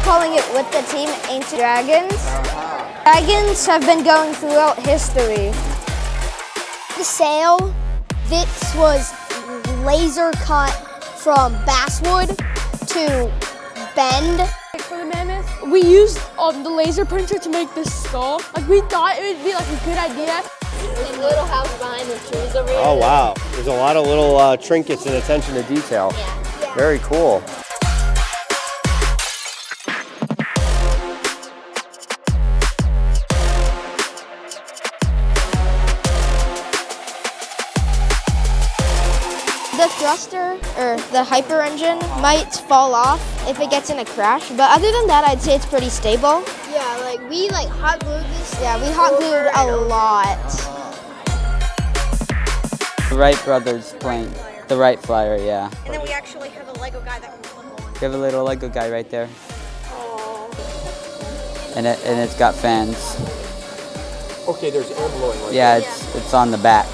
calling it with the team Ancient Dragons. Dragons have been going throughout history. The sail, this was laser cut from basswood to bend. For the mammoth, we used the laser printer to make this skull. Like, we thought it would be like a good idea. There's a little house behind the trees over here. Oh wow, there's a lot of little trinkets and attention to detail. Yeah. Very cool. The thruster, or the hyper engine, might fall off if it gets in a crash, but other than that, I'd say it's pretty stable. Yeah, like we hot glued this. Yeah, we hot glued a lot. The Wright brothers plane, the Wright flyer, yeah. And then we actually have a Lego guy that can flip on. We have a little Lego guy right there. And it's got fans. Okay, there's air blowing right Yeah, it's on the back.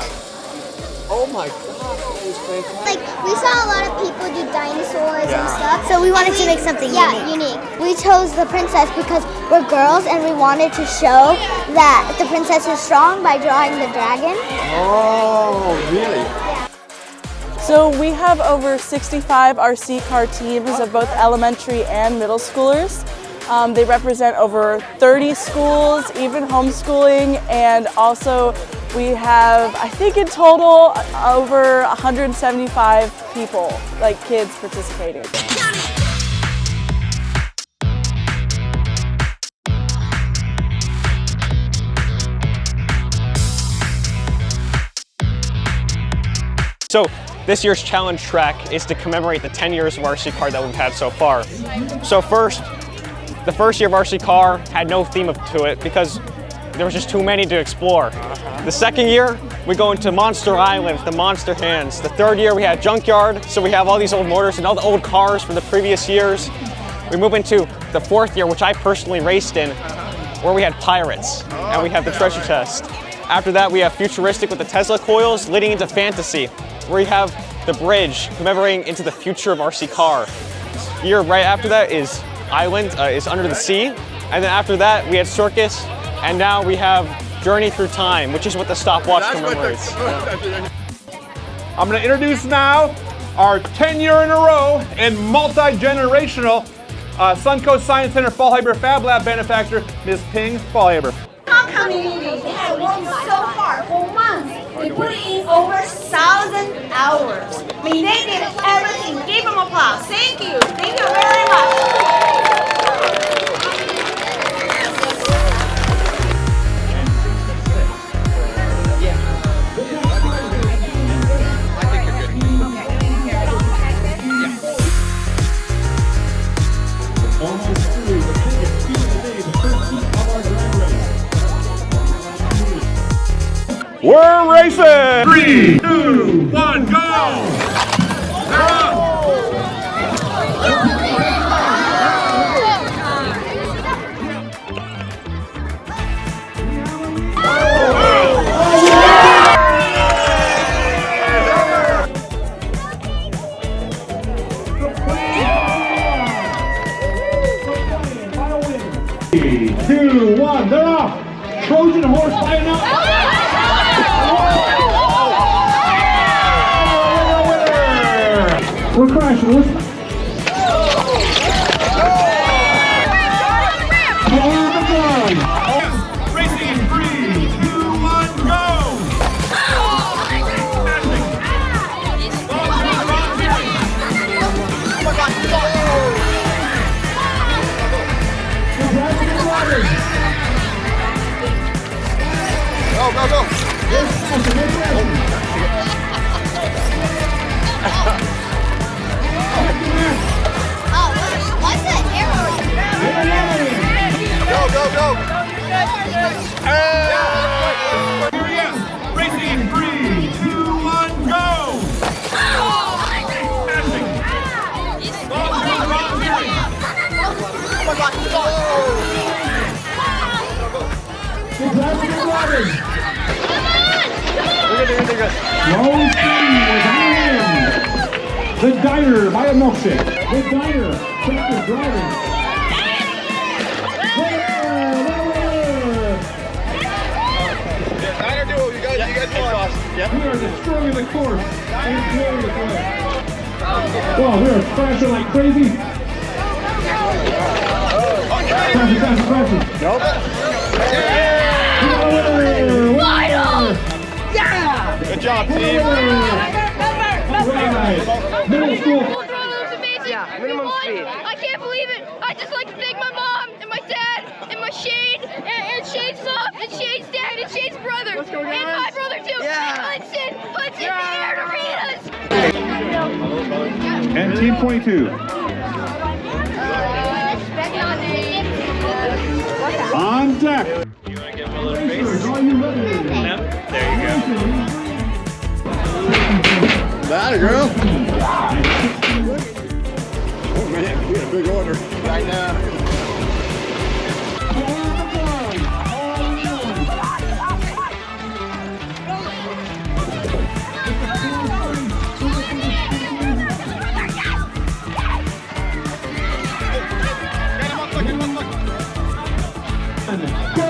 Oh my god, that is fantastic. Like, we saw a lot of people do dinosaurs and stuff. So we wanted to make something unique. We chose the princess because we're girls and we wanted to show that the princess is strong by drawing the dragon. Oh, really? So we have over 65 RC car teams of both elementary and middle schoolers. They represent over 30 schools, even homeschooling, and also we have, I think in total, over 175 people, like kids participating. So this year's challenge track is to commemorate the 10 years of RC car that we've had so far. So the first year of RC car had no theme to it because there was just too many to explore. The second year, we go into Monster Island, the Monster Hands. The third year, we had Junkyard, so we have all these old motors and all the old cars from the previous years. We move into the fourth year, which I personally raced in, where we had Pirates, and we have the treasure chest. After that, we have Futuristic with the Tesla coils, leading into Fantasy, where you have the bridge commemorating into the future of RC car. Year right after that is Island, is Under the Sea, and then after that, we had Circus, and now we have Journey Through Time, which is what the stopwatch commemorates. I'm going to introduce now our 10 year in a row and multi-generational Suncoast Science Center Fall Haber Fab Lab manufacturer, Ms. Ping Fallhaber. Community, they have worked so hard for months. They put in over 1,000 hours. I mean, they did everything. Give them applause. Thank you. Thank you very much. We're racing! 3, 2, 1, go! They're up! Three, 2, 1, they're off! Trojan horse flying up! We're crashing. Racing in 3, 2, 1, go! Go, go, go! What's that arrow? Go, go, go! Yes! Racing in 3, 2, 1, go! Low speed was in. The Diner by a milkshake. The Diner, Tractor driving. We are destroying the course. Wow, we are crashing like crazy. Crashing. Nope. Yeah! Good job, team. All right. Middle school. Yeah, minimum speed. I can't believe it. I just like to thank my mom and my dad and my Shane and Shane's mom and Shane's dad and Shane's brother and my brother too. Yeah. And Hudson here to read us. And team 22. On deck. You want to give him a little face? Are you ready? No? There you go. That a girl. Oh man, we had a big order. Right now. Go!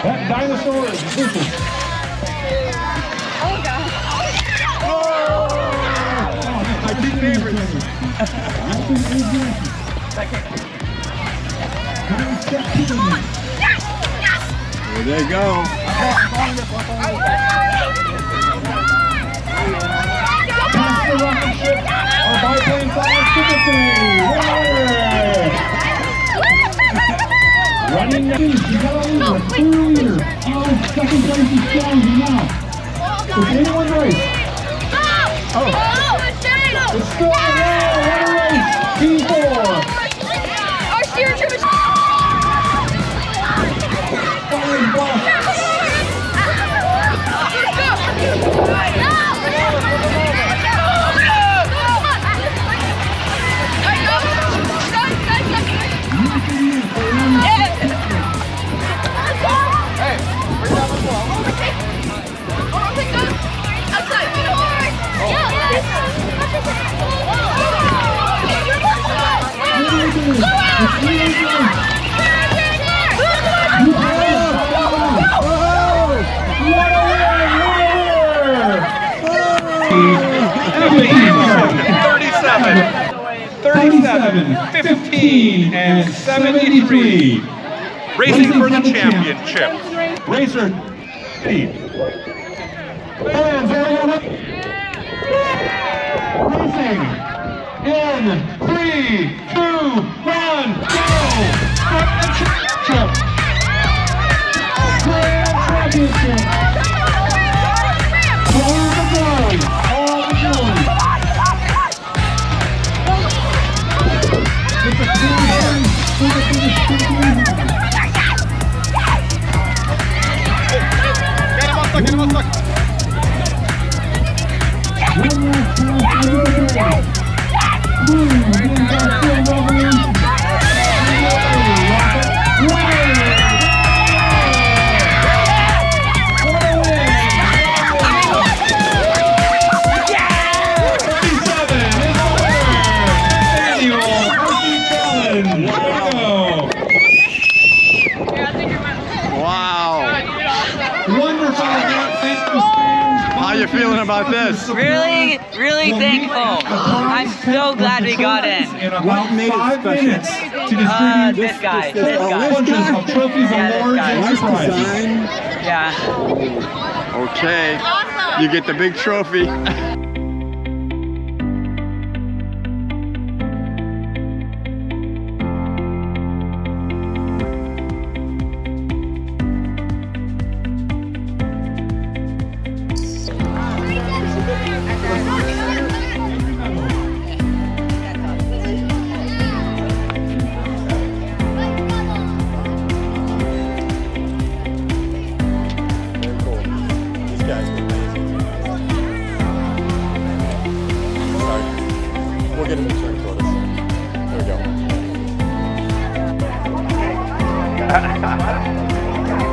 That dinosaur is vicious. Oh God. My two favorites. There they go. Pass the rocket ship. Our biplane fire sympathy. Running next, you got a leader, clear leader. Oh, second place is challenging now. Is anyone race? Oh, it's still a race. P4. Our steer trip is. Flying bus. $37, 15, and 73. Racing for the championship. Racer, Steve. Fans, everyone. Racing in 3, 2, 1, go! Start the championship. Grand championship. All the glory, all the glory. With the feeling about this? Really thankful. I'm so glad we got in. What made it special? This guy. Bunches of trophies, awards, and prizes. Yeah. Okay. You get the big trophy. We'll get him to turn toward us. There we go.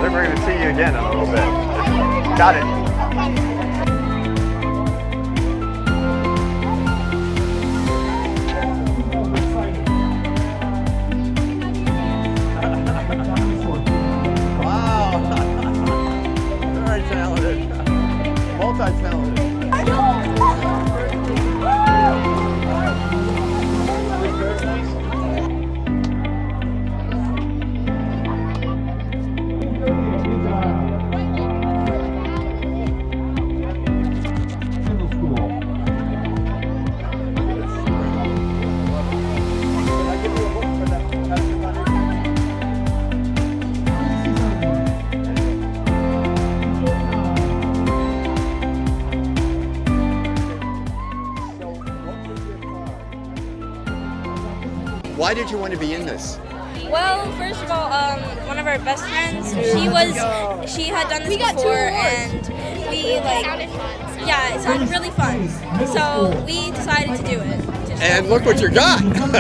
Look, we're going to see you again in a little bit. Got it. Wow. Very talented. Multi-talented. Why did you want to be in this? Well, first of all, one of our best friends, she had done this before, and we yeah, it sounded really fun. So we decided to do it. And look what you got. Yep. There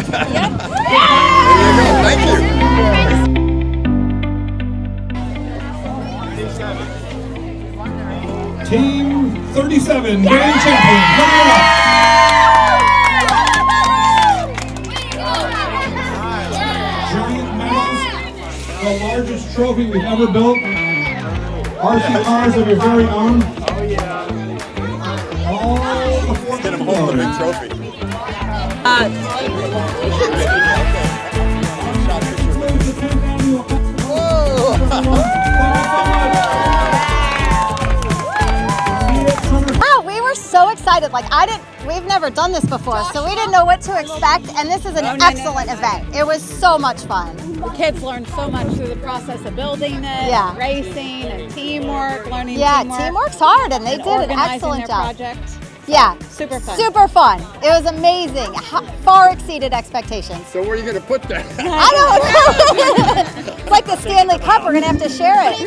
you go. Thank you. Team 37, grand champion, coming up. Giant medals, the largest trophy we've ever built. RC cars of your very own. All the Get him home with a big trophy. We were so excited. We've never done this before, so we didn't know what to expect, and this is an excellent event. It was so much fun. The kids learned so much through the process of building it, and racing, and teamwork, learning teamwork. Teamwork's hard, and they did an excellent job. Project. Yeah, super fun. Super fun. It was amazing. Far exceeded expectations. So where are you going to put that? I don't know. It's like the Stanley Cup. We're going to have to share it.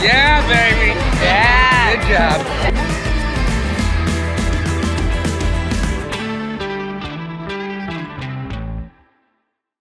Yeah, baby. Yeah. Good job.